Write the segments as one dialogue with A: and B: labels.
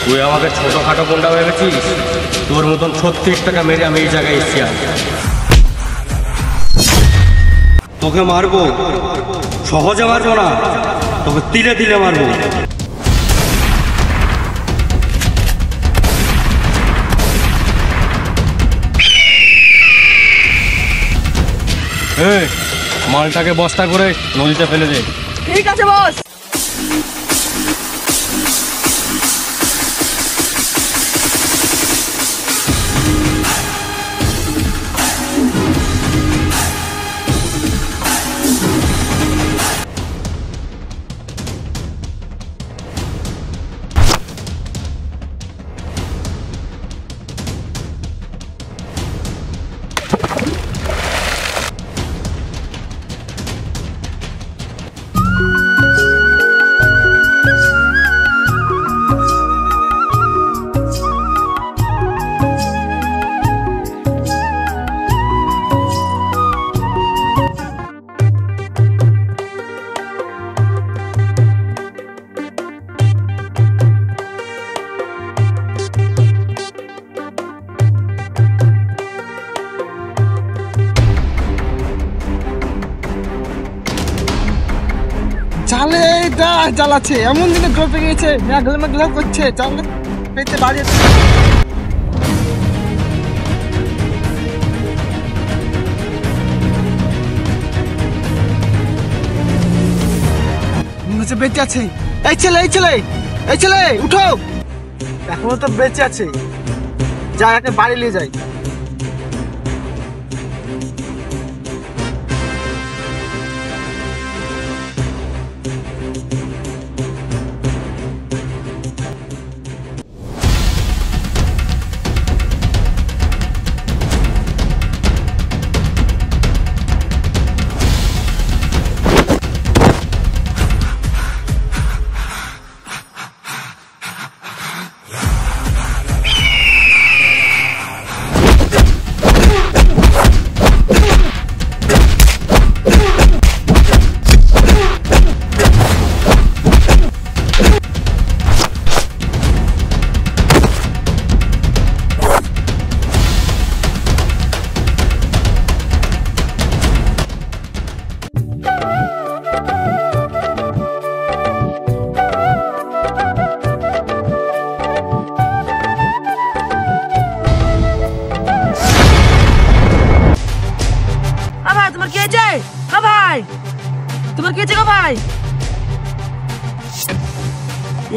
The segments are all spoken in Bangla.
A: তুই আমাকে ছোটখাটো গুন্ডা ভেবেছিস? তোর মতন 36 টাকা মেরে আমি এই জায়গায় এসেছি। তোকে মারবো, সহজে মারবো না, তোকে তিলে তিলে মারবো। মালটাকে বস্তা করে নদীতে ফেলে দে।
B: ঠিক আছে বস।
C: চালে এটা চালাচ্ছে, এমন দিনে ড্রপে গিয়েছে, মেঘলা মেঘলা করছে, চালে পেতে বাড়ি বেঁচে আছে। এই ছেলে এই ছেলে এই ছেলে উঠো, এখনো তো বেঁচে আছে, যা একে বাড়ি নিয়ে যাই।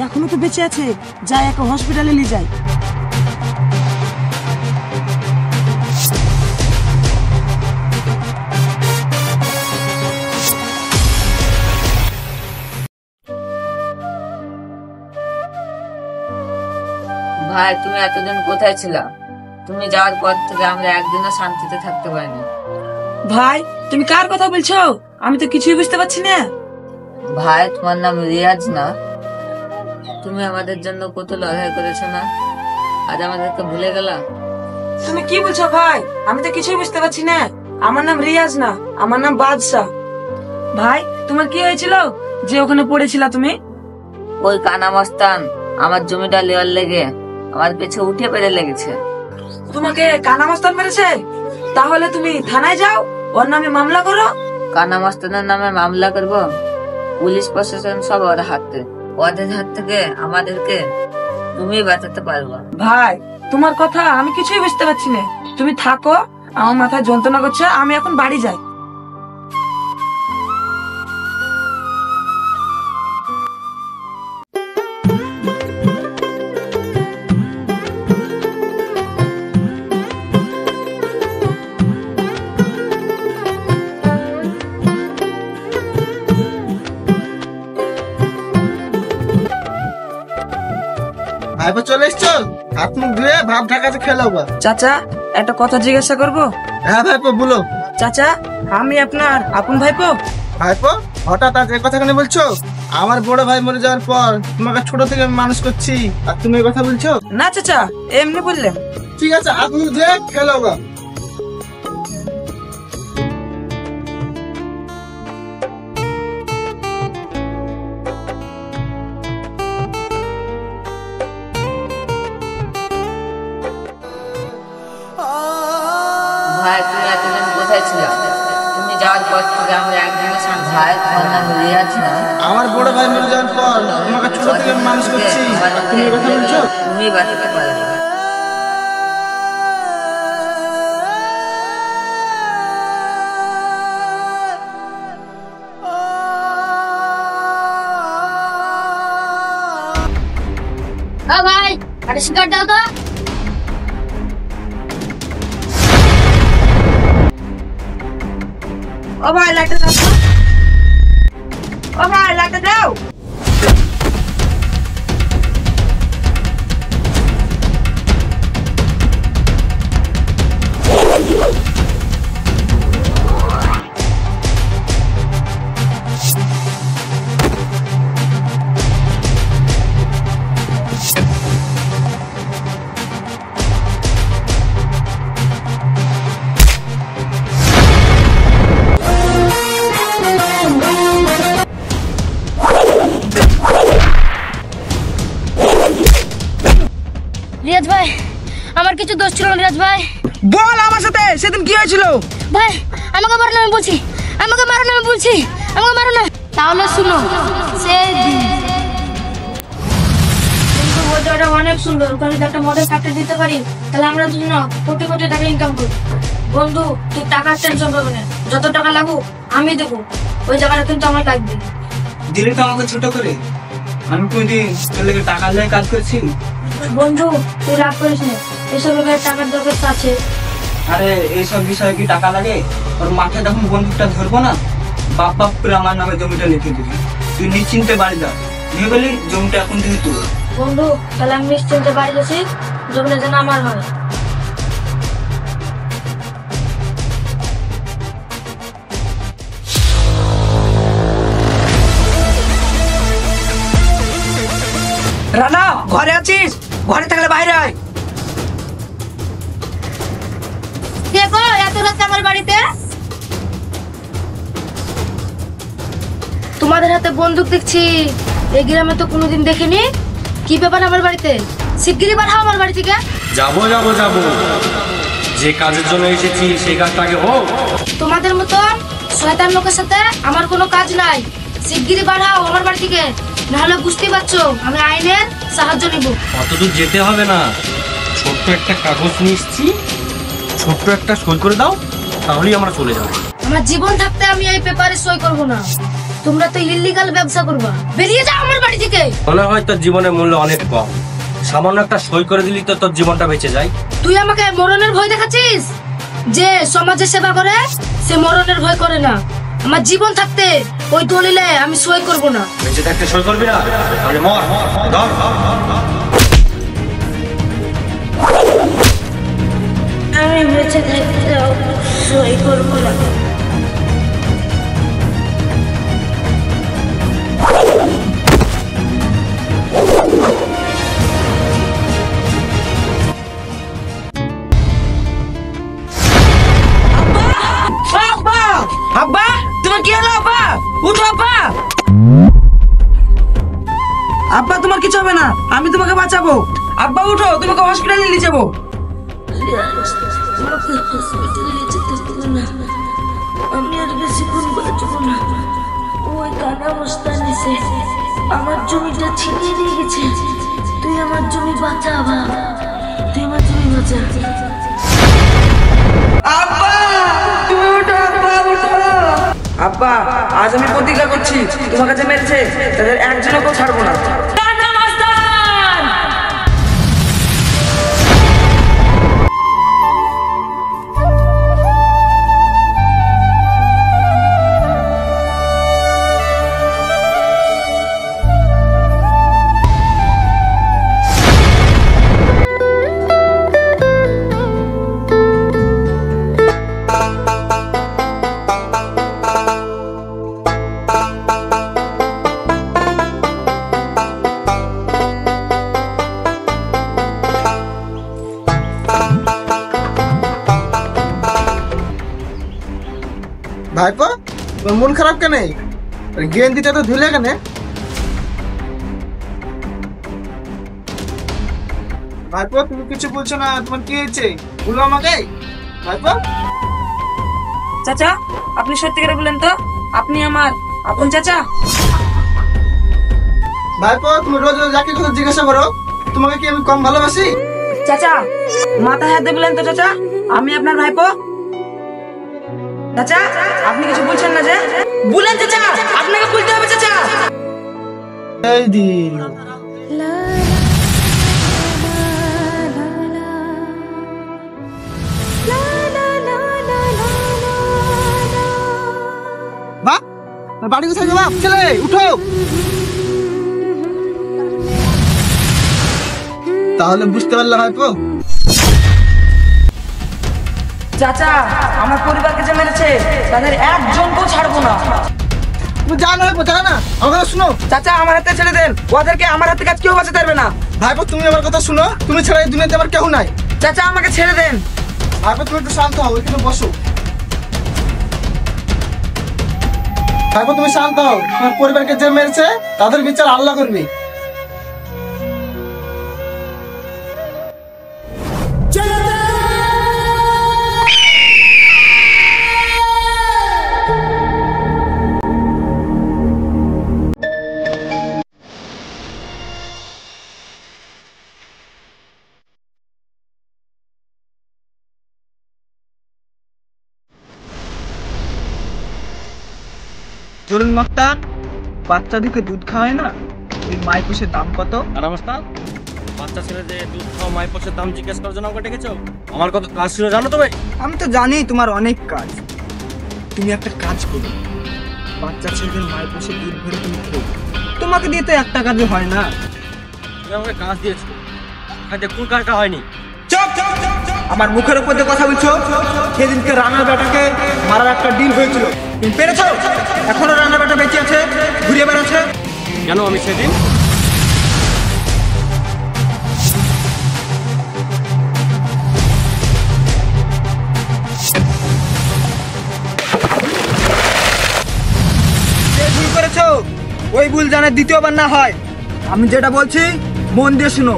B: এখনো তো বেঁচে আছে, যাই একটা হসপিটালে নিয়ে যাই।
D: ভাই তুমি এতদিন কোথায় ছিলা? তুমি যাওয়ার পর থেকে আমরা একদিনও শান্তিতে থাকতে পারিনি।
B: ভাই তুমি কার কথা বলছো? আমি তো কিছুই বুঝতে পারছি না।
D: ভাই তোমার নাম রিয়াজ না? তুমি আমাদের জন্য কত লড়াই করেছো না, আজ আমাদেরকে ভুলে গেলা?
B: তুমি কি বলছো ভাই? আমি তো কিছুই বুঝতে পারছি না। আমার নাম রিয়াজ না, আমার নাম বাদশা। ভাই তোমার কি হয়েছিল যে ওখানে পড়েছিলা তুমি?
D: ওই কানা মস্তান আমার জমিটা লেওয়ার লেগে আমার পেছে উঠে পেরে লেগেছে।
B: তোমাকে কানা মস্তান মেরেছে? তাহলে তুমি থানায় যাও, ওর নামে মামলা করো।
D: কানা মস্তানের নামে মামলা করব? পুলিশ প্রশাসন সব ওর হাতে, ওদের হাত থেকে আমাদেরকে তুমি বাঁচাতে পারবো?
B: ভাই তোমার কথা আমি কিছুই বুঝতে পারছি না, তুমি থাকো, আমার মাথায় যন্ত্রণা করছে, আমি এখন বাড়ি যাই।
C: ভাইপো চলে এসছো? হাত মুখ ধুয়ে ভাব ঢাকাতে খেলো।
B: চাচা একটা কথা জিজ্ঞাসা করবো?
C: হ্যাঁ ভাইপো বলো।
B: চাচা আমি আপনার আপন ভাইপো।
C: ভাইপো হঠাৎ আজ এই কথা কেন বলছো? আমার বড় ভাই মরে যাওয়ার পর তোমাকে ছোট থেকে মানুষ করছি, আর তুমি এই কথা বলছো?
B: না চাচা এমনি বললেন।
C: ঠিক আছে হাত মুখ ধুয়ে খেলো।
D: এতদিন কোথায় ছিলাম? তুমি যাওয়ার পর থেকে আমরা একদিনের সঙ্গে ভাই, তোমার নাম রিয়াজ না?
C: আমার বড় ভাই মরে যাওয়ার পর তোমাকে ছোট থেকে মানুষ করছি, তুমি এই কথা বলছো?
D: তুমি বাঁচাতে পারবে না।
E: ও ভাই, একটা সিগারেট দাও তো।
B: ও ভাই লাইটটা দাও তো। ও ভাই লাইটটা দাও।
E: রিয়াজ ভাই, আমার কিছু দোষ ছিল না রিয়াজ ভাই।
B: বল আমার সাথে সেদিন কি হয়েছিল?
E: ভাই আমাকে মারো না, আমি বলছি, আমাকে মারো না, আমি বলছি, আমাকে মারো না। তাহলে শুনো, সেদিন কিন্তু ওটা অনেক সুন্দর, ওখানে যদি একটা মডেল ফ্যাক্টরি দিতে পারি তাহলে আমরা দুজন কোটি কোটি টাকা ইনকাম করবো। বন্ধু তুই টাকার টেনশন করবে না, যত টাকা লাগুক আমি দেবো, ওই জায়গাটা কিন্তু আমার লাগবে।
C: দিলে তো আমাকে ছোট করে, আমি কোনদিন তোর লেগে টাকা নিয়ে কাজ করছি?
E: বন্ধু তুই রাগ করিস না, এসব টাকার দরকার তো আছে।
C: আরে এইসব বিষয়ে কি টাকা লাগে? ওর মাঠে যখন বন্দুকটা ধরবো না, বাপ বাপ করে আমার নামে জমিটা লিখে দিবি। তুই নিশ্চিন্তে বাড়ি যা, নিয়ে বলি জমিটা এখন থেকে তুই।
E: বন্ধু তাহলে আমি নিশ্চিন্তে বাড়ি গেছি, জমিটা যেন আমার হয়।
B: রানা ঘরে আছিস? ঘরে থাকলে বাইরে আয়।
E: দেখো এত রাতে আমার বাড়িতে তোমাদের হাতে বন্দুক দেখছি, এই গ্রামে তো কোনোদিন দেখিনি। কি ব্যাপার আমার বাড়িতে? শিগগিরই পাঠাও আমার বাড়ি থেকে।
A: যাবো যাবো যাবো, যে কাজের জন্য এসেছি সেই কাজটা আগে হোক।
E: তোমাদের মতন শয়তান লোকের সাথে আমার কোনো কাজ নাই, শিগগিরই পাঠাও আমার বাড়ি থেকে, নাহলে বুঝতেই পারছো আমি আইনের সাহায্য নিব।
A: অতদূর যেতে হবে না, ছোট্ট একটা কাগজ নিয়ে এসছি, ছোট্ট একটা সই করে দাও, তাহলেই আমরা চলে যাবো।
E: আমার জীবন থাকতে আমি এই পেপারে সই করব না। তোমরা তো ইল্লিগাল ব্যবসা করবা, বেরিয়ে যাও আমার বাড়ি থেকে।
A: মনে হয় তোর জীবনের মূল্য অনেক কম, সামান্য একটা সই করে দিলি তো তোর জীবনটা বেঁচে যায়।
E: তুই আমাকে মরণের ভয় দেখাচ্ছিস? যে সমাজের সেবা করে সে মরণের ভয় করে না। আমার জীবন থাকতে ওই দলিলে আমি সই করব না।
A: বেঁচে থাকতে সই করবি না, তাহলে মর। ধর।
E: আমি বেঁচে থাকতে সই করব না।
B: আব্বা তোমার কি হলো? আব্বা উঠো। আব্বা আব্বা তোমার কিছু হবে না, আমি তোমাকে বাঁচাবো। আব্বা উঠো, তোমাকে হসপিটালে নিয়ে যাবো।
E: আমি আর বেশিক্ষণ বাঁচবো না। ওই কানা অবস্থা নিছে আমার জমিটা ছিনিয়ে নিয়ে গেছে। তুই আমার জমি বাঁচা, বাবা তুই আমার জমি বাঁচা।
B: আব্বা তুমি উঠো, আব্বা উঠো। আব্বা আজ আমি প্রতিজ্ঞা করছি, তোমাকে যে মেরেছে তাদের একজনকেও ছাড়বো না।
C: ভাইপো তোর মন খারাপ কেন? গেন্দিটা তো ধুলে কেন? ভাইপো তুমি কিছু বলছো না, তোমার কি হয়েছে বলো আমাকে। ভাইপো
B: চাচা আপনি সত্যি করে বলেন তো, আপনি আমার আপন চাচা?
F: ভাইপো তুমি রোজ রোজ যাকে কথা জিজ্ঞাসা করো, তোমাকে কি আমি কম ভালোবাসি?
B: চাচা মাথায় হাত দিয়ে বলেন তো চাচা, আমি আপনার ভাইপো? চাচা আপনি কিছু বলছেন না যে? বলেন চাচা, আপনাকে বলতে হবে চাচা।
F: এই দিন বাপ, বাড়ি কোথায় যাবা? ছেলে উঠো। তাহলে বুঝতে পারলাম ভাইপো।
B: চাচা আমার পরিবারকে যে মেরেছে তাদের একজনকেও ছাড়বো না।
F: তুমি জানো ভাইপো, জানো না? আমার কথা শুনো
B: চাচা, আমার হাতে ছেড়ে দেন, ওদেরকে আমার হাতে কাজ কেউ বাঁচাতে পারবে না।
F: ভাইপো, তুমি আমার কথা শুনো, তুমি ছাড়া এই দুনিয়াতে আমার কেউ নাই।
B: চাচা আমাকে ছেড়ে দেন।
F: ভাইপো তুমি একটু শান্ত হও, এখানে বসো। ভাইপো তুমি শান্ত হও, তোমার পরিবারকে যে মেরেছে তাদের বিচার আল্লাহ করবে।
C: চলুন মক্তার, বাচ্চাদেরকে দুধ খাওয়ায় না, ওই মাইকুশের দাম কত?
A: আর অবস্থা বাচ্চা ছেলে যে দুধ খাওয়া মায়ের পয়সার দাম জিজ্ঞেস করার জন্য আমাকে ডেকেছো? আমার কত কাজ ছিল জানো তুমি?
C: আমি তো জানি তোমার অনেক কাজ। তুমি একটা কাজ করো, বাচ্চা ছেলেদের মায়ের পাশে দুধ ভরে তুমি খেও। তোমাকে দিয়ে তো একটা কাজে হয় না।
A: তুমি আমাকে কাজ দিয়েছো, কাজে কোন কাজটা হয়নি?
C: আমার মুখের উপর দিয়ে কথা বলছো। সেদিনকে রানার বেটাকে মারার একটা ডিল হয়েছিল, তুমি পেরেছো? এখনো রানার বেটা বেঁচে আছে, ঘুরিয়ে বেড়াচ্ছে।
A: কেন আমি সেদিন
C: যে ভুল করেছো ওই ভুল জানে দ্বিতীয়বার না হয়। আমি যেটা বলছি মন দিয়ে শুনো।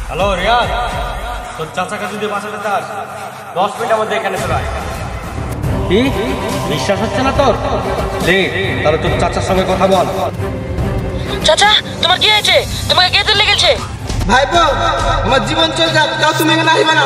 A: হ্যালো রিয়াজ, তোর চাচাকে যদি বাঁচাতে চাস 10 মিনিটের মধ্যে এখানে চলে আয়। কি বিশ্বাস হচ্ছে না তোর? লে তাহলে তোর চাচার সঙ্গে কথা বল।
B: চাচা তোমার কি হয়েছে? তোমাকে কে তুলে লেগেছে?
F: ভাইপো আমার জীবন চলে যাক, তাও তুমি এখানে আসবে না।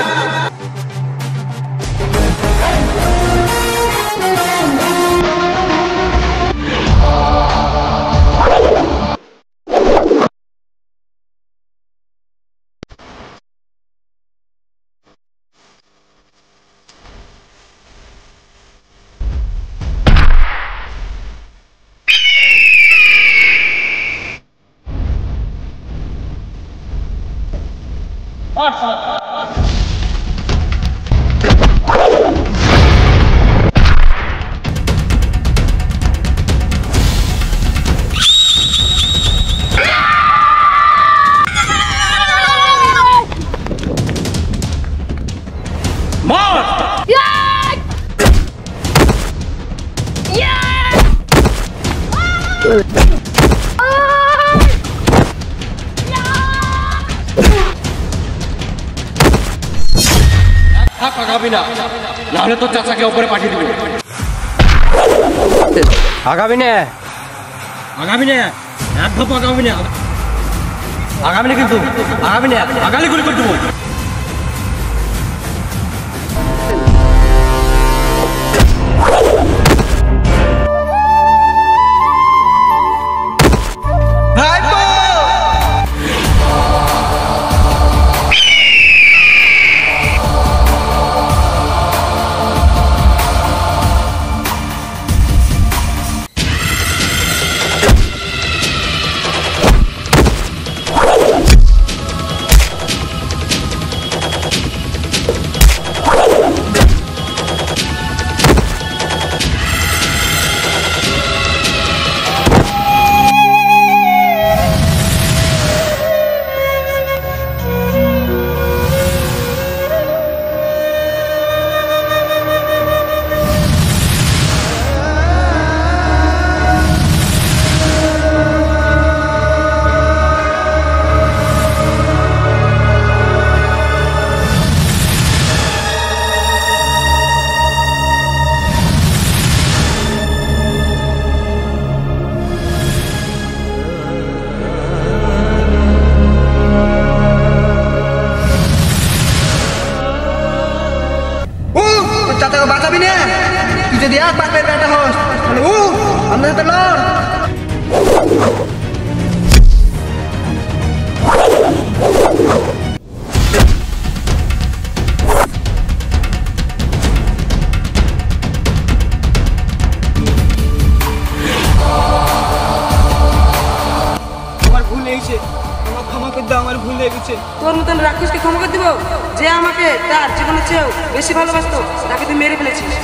A: আগাবি না, নাহলে তোর চাচাকে উপরে পাঠিয়ে দিবি। আগাবি না, আগাবি না, এক ধাপ আগাবি না, আগাবি না কিন্তু, আগাবি না, আগালি গুলি করে দেবো।
C: সাথে হস মানে আমাদের সাথে লড়। আমার ভুল হয়েছে, আমার ক্ষমা করে দাও, আমার ভুল হয়ে গেছে।
B: তোর মতন রাক্ষসকে ক্ষমা করে দিব? যে আমাকে তার জীবনের চেয়েও বেশি ভালোবাসতো তাকে তুই মেরে ফেলেছিস।